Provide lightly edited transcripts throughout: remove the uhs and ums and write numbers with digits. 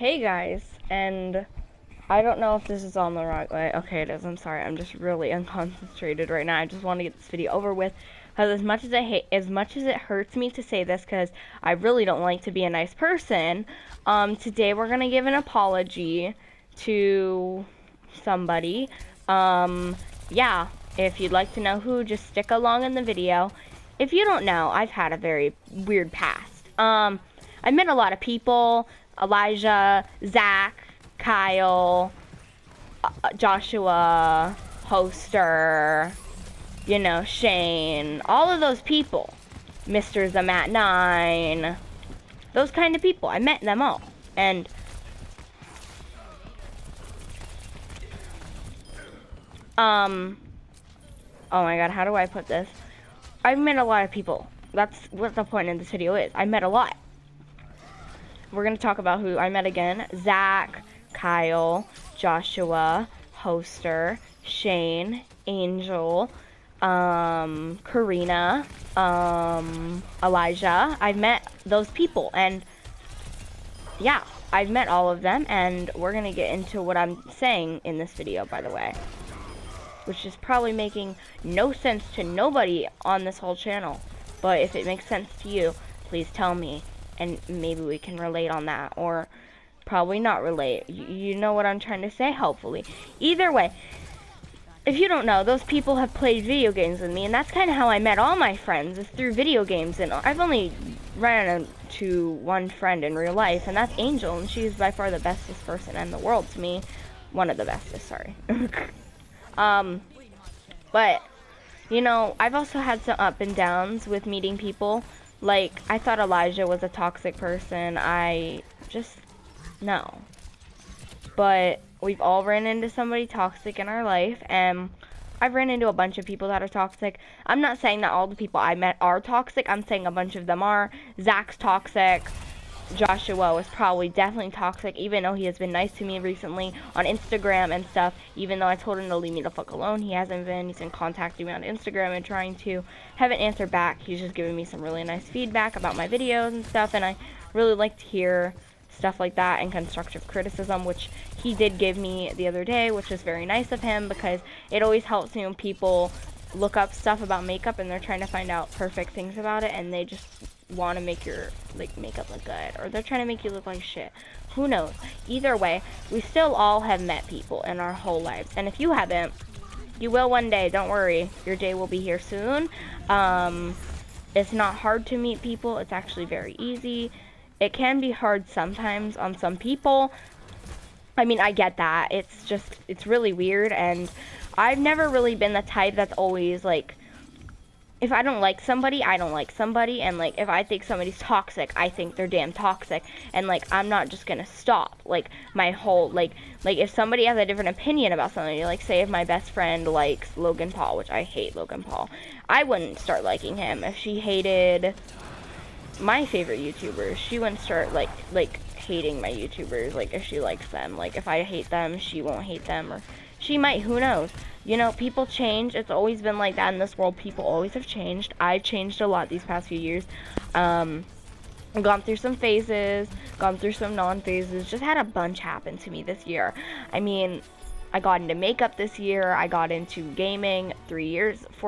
Hey guys, and I don't know if this is on the right way. Okay, it is. I'm sorry. I'm just really unconcentrated right now. I just want to get this video over with. Because as much as it hurts me to say this, because I really don't like to be a nice person. Today we're gonna give an apology to somebody. Yeah. If you'd like to know who, just stick along in the video. If you don't know, I've had a very weird past. I met a lot of people. Elijah, Zach, Kyle, Joshua, Hoster, Shane, all of those people. Mr. Zamat9, those kind of people. I met them all. And oh my god, how do I put this? I've met a lot of people. That's what the point of this video is. I met a lot. We're going to talk about who I met again. Zach, Kyle, Joshua, Hoster, Shane, Angel, Karina, Elijah. I've met those people, and yeah, I've met all of them, and we're going to get into what I'm saying in this video, by the way, which is probably making no sense to nobody on this whole channel, but if it makes sense to you, please tell me. And maybe we can relate on that, or probably not relate. You know what I'm trying to say, hopefully. Either way, if you don't know, those people have played video games with me, and that's kind of how I met all my friends, is through video games. And I've only ran into one friend in real life, and that's Angel, and she's by far the bestest person in the world to me. One of the bestest, sorry. But, I've also had some up and downs with meeting people. Like, I thought Elijah was a toxic person. No. But we've all ran into somebody toxic in our life, and I've ran into a bunch of people that are toxic. I'm not saying that all the people I met are toxic. I'm saying a bunch of them are. Zach's toxic. Joshua was probably definitely toxic, even though he has been nice to me recently on Instagram and stuff. Even though I told him to leave me the fuck alone, he hasn't been. He's been contacting me on Instagram and trying to. Haven't answered back. He's just giving me some really nice feedback about my videos and stuff, and I really like to hear stuff like that and constructive criticism, which he did give me the other day, which was very nice of him, because it always helps me when people look up stuff about makeup and they're trying to find out perfect things about it, and they just want to make your makeup look good, or they're trying to make you look like shit. Who knows? Either way, we still all have met people in our whole lives, and if you haven't, you will one day. Don't worry, your day will be here soon. It's not hard to meet people. It's actually very easy. It can be hard sometimes on some people. I mean, I get that. It's really weird, and I've never really been the type that's always like, if I don't like somebody, I don't like somebody, and if I think somebody's toxic, I think they're damn toxic, and I'm not just gonna stop my whole if somebody has a different opinion about somebody, say if my best friend likes Logan Paul, which I hate Logan Paul, I wouldn't start liking him. If she hated my favorite YouTubers, she wouldn't start hating my YouTubers, if she likes them. If I hate them, she won't hate them, or she might, who knows. People change. It's always been like that in this world. People always have changed. I've changed a lot these past few years. I've gone through some phases, gone through some non-phases, just had a bunch happen to me this year. I mean, I got into makeup this year. I got into gaming 4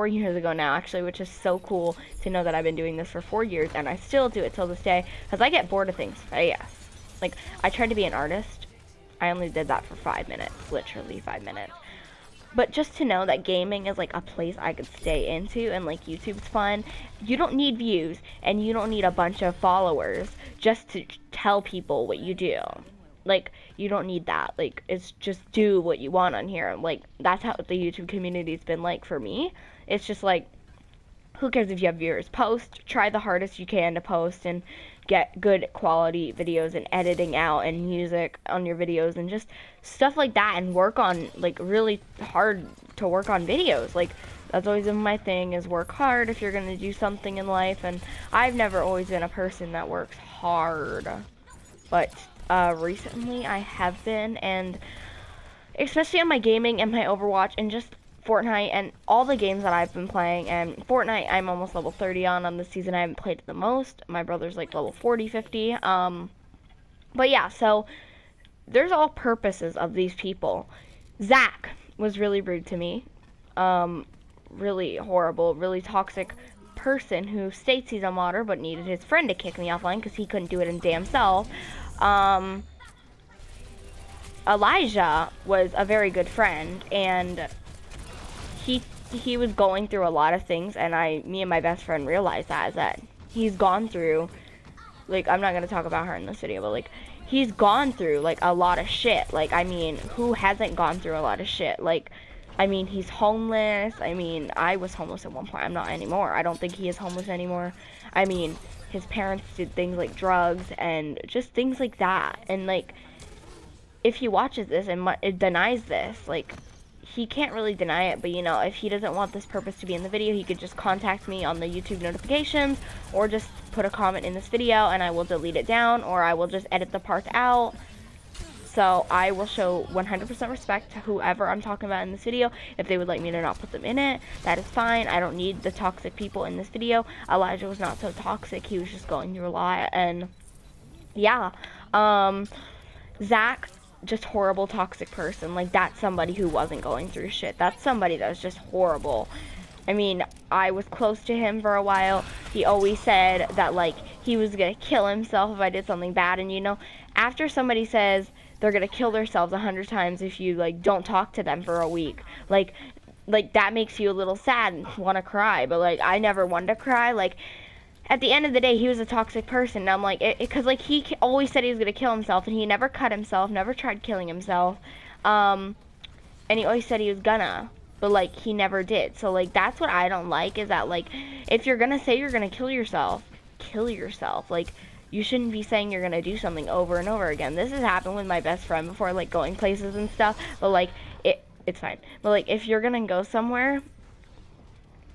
years ago now, actually, which is so cool to know that I've been doing this for 4 years, and I still do it till this day, because I get bored of things fast. I tried to be an artist. I only did that for 5 minutes, literally 5 minutes. But just to know that gaming is a place I could stay into, and YouTube's fun. You don't need views, and you don't need a bunch of followers just to tell people what you do. You don't need that. It's just do what you want on here. That's how the YouTube community's been for me. It's just who cares if you have viewers? Post, try the hardest you can to post, and get good quality videos, and editing out, and music on your videos, and just stuff like that, and work on really hard to work on videos. That's always been my thing, is work hard if you're gonna do something in life. And I've never always been a person that works hard, but recently I have been, and especially on my gaming and my Overwatch and just Fortnite and all the games that I've been playing. And Fortnite, I'm almost level 30 on this season. I haven't played it the most. My brother's level 40, 50. But yeah, so there's all purposes of these people. Zach was really rude to me. Really horrible, really toxic person who states he's a modder but needed his friend to kick me offline because he couldn't do it his damn self. Elijah was a very good friend, and he was going through a lot of things, and me and my best friend realized that he's gone through, like, I'm not gonna talk about her in this video, but like, he's gone through like a lot of shit. Like, I mean, who hasn't gone through a lot of shit? Like, I mean, he's homeless. I mean, I was homeless at one point. I'm not anymore. I don't think he is homeless anymore. I mean, his parents did things like drugs and just things like that. And like, if he watches this and it denies this, like, he can't really deny it, but you know, if he doesn't want this purpose to be in the video, he could just contact me on the YouTube notifications, or just put a comment in this video and I will delete it down, or I will just edit the parts out. So I will show 100% respect to whoever I'm talking about in this video. If they would like me to not put them in it, that is fine. I don't need the toxic people in this video. Elijah was not so toxic. He was just going through a lot. And yeah, Zach, just horrible toxic person. Like, that's somebody who wasn't going through shit. That's somebody that was just horrible. I mean, I was close to him for a while. He always said that, like, he was gonna kill himself if I did something bad. And you know, after somebody says they're gonna kill themselves 100 times if you like don't talk to them for a week, like that makes you a little sad and want to cry. But like, I never wanted to cry. Like, at the end of the day, he was a toxic person. And I'm like, because like, he always said he was gonna kill himself, and he never cut himself, never tried killing himself, and he always said he was gonna, but like, he never did. So like, that's what I don't like, is that like, if you're gonna say you're gonna kill yourself, kill yourself. Like, you shouldn't be saying you're gonna do something over and over again. This has happened with my best friend before, like going places and stuff, but like, it's fine. But like, if you're gonna go somewhere,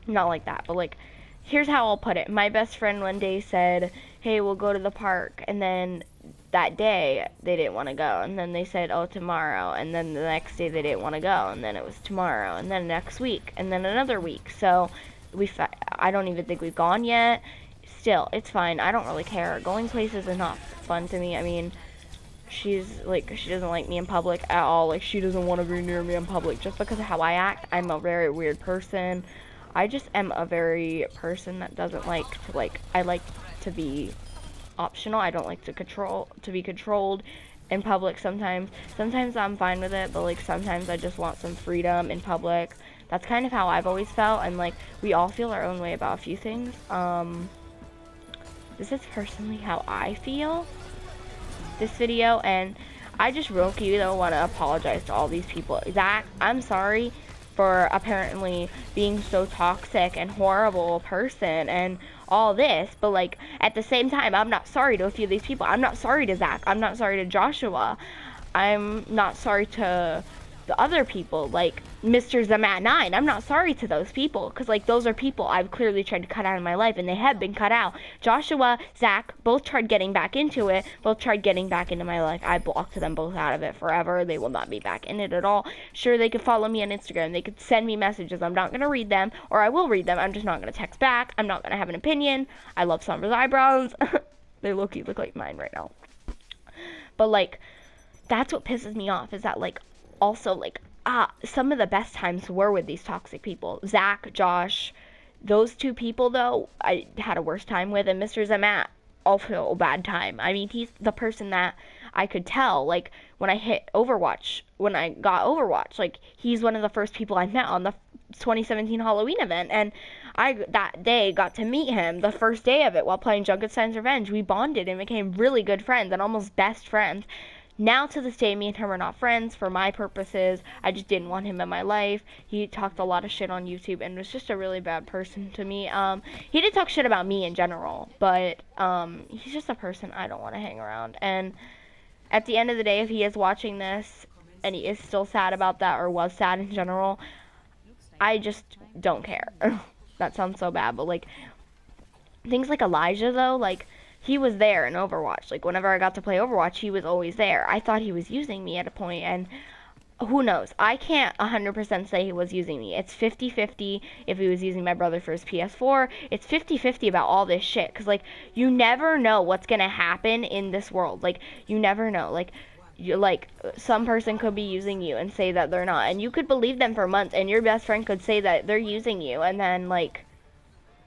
not like that, but like, here's how I'll put it. My best friend one day said, hey, we'll go to the park, and then that day they didn't want to go, and then they said, oh, tomorrow, and then the next day they didn't want to go, and then it was tomorrow, and then next week, and then another week. So I don't even think we've gone yet. Still, it's fine. I don't really care. Going places is not fun to me. I mean, she's like, she doesn't like me in public at all. Like, she doesn't want to be near me in public just because of how I act. I'm a very weird person. I just am a very person that doesn't like to, like, I like to be optional. I don't like to be controlled in public sometimes. Sometimes I'm fine with it, but like, sometimes I just want some freedom in public. That's kind of how I've always felt, and like, we all feel our own way about a few things. This is personally how I feel this video, and I just real quick though want to apologize to all these people. Zach, I'm sorry for apparently being so toxic and horrible person and all this, but like, at the same time, I'm not sorry to a few of these people. I'm not sorry to Zach. I'm not sorry to Joshua. I'm not sorry to the other people, like Mr. Zamat9. I'm not sorry to those people, because like, those are people I've clearly tried to cut out of my life, and they have been cut out. Joshua, Zach, both tried getting back into it, both tried getting back into my life. I blocked them both out of it forever. They will not be back in it at all. Sure, they could follow me on Instagram, they could send me messages. I'm not going to read them, or I will read them. I'm just not going to text back. I'm not going to have an opinion. I love Sombra's eyebrows. They look like mine right now. But like, that's what pisses me off, is that like, also like, some of the best times were with these toxic people. Zach, Josh, those two people though, I had a worse time with, and Mr. Zamat, also a bad time. I mean, he's the person that I could tell, like, when I hit Overwatch, when I got Overwatch, like, he's one of the first people I met on the 2017 Halloween event, and I, that day, got to meet him the first day of it while playing Junkenstein's Revenge. We bonded and became really good friends, and almost best friends. Now, to this day, me and him are not friends for my purposes. I just didn't want him in my life. He talked a lot of shit on YouTube and was just a really bad person to me. He did talk shit about me in general, but he's just a person I don't want to hang around. And at the end of the day, if he is watching this and he is still sad about that, or was sad in general, I just don't care. That sounds so bad, but like, things like Elijah though, like, he was there in Overwatch. Like, whenever I got to play Overwatch, he was always there. I thought he was using me at a point, and who knows? I can't 100% say he was using me. It's 50-50 if he was using my brother for his PS4. It's 50-50 about all this shit, because, like, you never know what's going to happen in this world. Like, you never know. Like, you like some person could be using you and say that they're not, and you could believe them for months, and your best friend could say that they're using you, and then like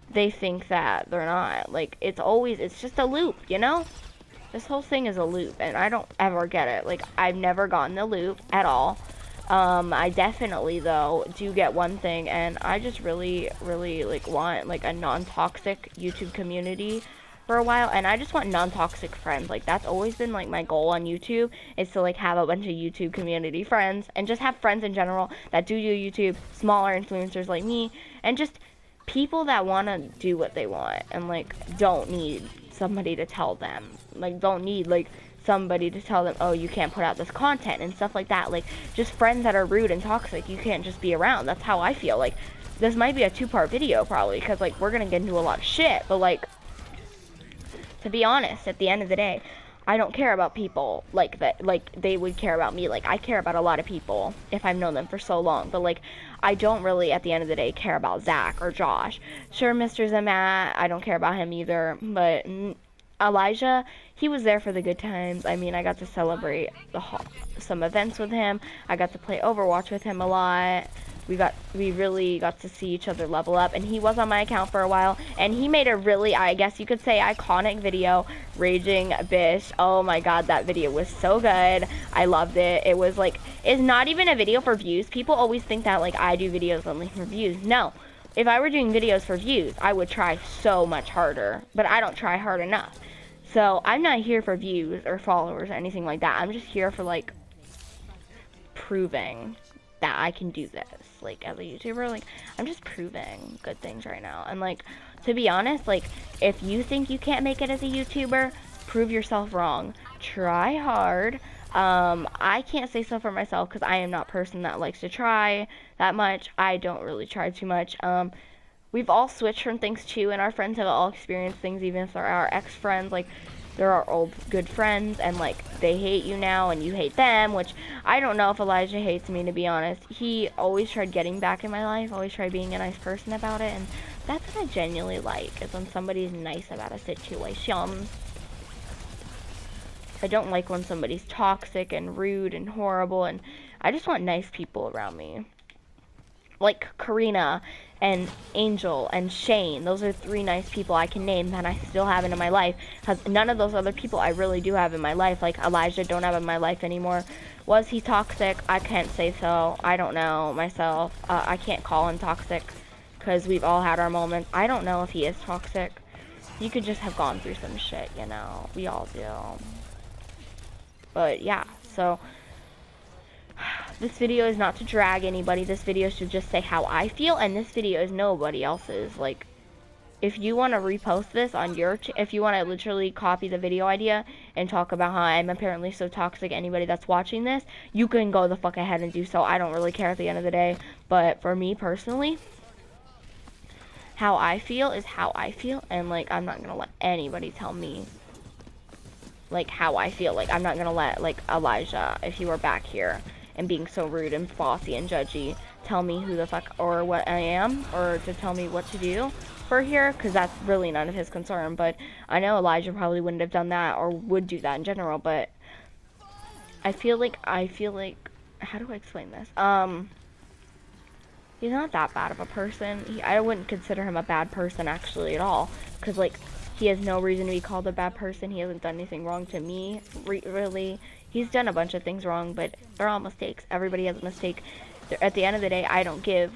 they think that they're not. Like it's just a loop, you know? This whole thing is a loop, and I don't ever get it. Like, I've never gotten the loop at all. I definitely, though, do get one thing, and I just really, really, like, want, like, a non-toxic YouTube community for a while, and I just want non-toxic friends. Like, that's always been, like, my goal on YouTube, is to, like, have a bunch of YouTube community friends, and just have friends in general that do YouTube, smaller influencers like me, and just people that want to do what they want, and, like, don't need somebody to tell them. Like, don't need, like, somebody to tell them, oh, you can't put out this content and stuff like that. Like, just friends that are rude and toxic, you can't just be around. That's how I feel. Like, this might be a 2-part video, probably, because, like, we're gonna get into a lot of shit, but, like, to be honest, at the end of the day, I don't care about people like that, like, they would care about me. Like, I care about a lot of people if I've known them for so long, but, like, I don't really, at the end of the day, care about Zach or Josh. Sure, Mr. Zamat, I don't care about him either, but Elijah, he was there for the good times. I mean, I got to celebrate some events with him. I got to play Overwatch with him a lot. We really got to see each other level up, and he was on my account for a while, and he made a really, I guess you could say, iconic video, Raging Bish. Oh my god, that video was so good. I loved it. It was like, it's not even a video for views. People always think that, like, I do videos only for views. No. If I were doing videos for views, I would try so much harder, but I don't try hard enough. So, I'm not here for views or followers or anything like that. I'm just here for, like, proving that I can do this, like, as a YouTuber. Like, I'm just proving good things right now. And, like, to be honest, like, if you think you can't make it as a YouTuber, prove yourself wrong. Try hard. I can't say so for myself, because I am not a person that likes to try that much. I don't really try too much. We've all switched from things too, and our friends have all experienced things, even if they're our ex-friends. Like, they're our old good friends, and, like, they hate you now and you hate them, which I don't know if Elijah hates me, to be honest. He always tried getting back in my life, always tried being a nice person about it, and that's what I genuinely like, is when somebody's nice about a situation. I don't like when somebody's toxic and rude and horrible, and I just want nice people around me. Like Karina and Angel and Shane. Those are 3 nice people I can name that I still have in my life. Because none of those other people I really do have in my life. Like Elijah, don't have in my life anymore. Was he toxic? I can't say so. I don't know myself. I can't call him toxic, because we've all had our moments. I don't know if he is toxic. You could just have gone through some shit, you know. We all do. But yeah, so this video is not to drag anybody. This video should just say how I feel, and this video is nobody else's. Like, if you want to repost this on your, if you want to literally copy the video idea and talk about how I'm apparently so toxic, anybody that's watching this, you can go the fuck ahead and do so. I don't really care at the end of the day. But for me personally, how I feel is how I feel, and, like, I'm not gonna let anybody tell me, like, how I feel. Like, I'm not gonna let, like, Elijah, if he were back here and being so rude and bossy and judgy, tell me who the fuck or what I am, or to tell me what to do for here, because that's really none of his concern. But I know Elijah probably wouldn't have done that, or would do that in general, but I feel like, how do I explain this? He's not that bad of a person. I wouldn't consider him a bad person, actually, at all, because, like, he has no reason to be called a bad person. He hasn't done anything wrong to me, really. He's done a bunch of things wrong, but they're all mistakes. Everybody has a mistake. At the end of the day, I don't give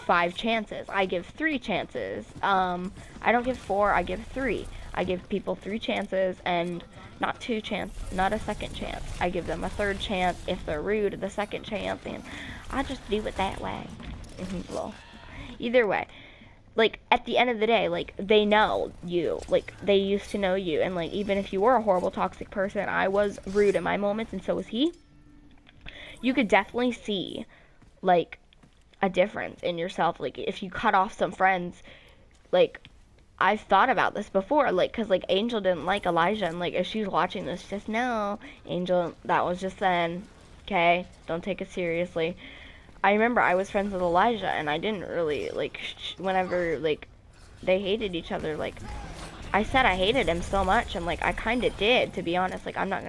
5 chances. I give 3 chances. I don't give 4, I give 3. I give people 3 chances, and not 2 chances, not a second chance. I give them a 3rd chance if they're rude, the 2nd chance, and I just do it that way. Well, either way, like, at the end of the day, like, they know you. Like, they used to know you, and, like, even if you were a horrible, toxic person, I was rude in my moments, and so was he. You could definitely see, like, a difference in yourself. Like, if you cut off some friends, like, I've thought about this before, like, because, like, Angel didn't like Elijah, and, like, if she's watching this, just know, Angel, that was just then, okay? Don't take it seriously. I remember I was friends with Elijah, and I didn't really, like, whenever, like, they hated each other, like, I said I hated him so much, and, like, I kind of did, to be honest. Like, I'm not gonna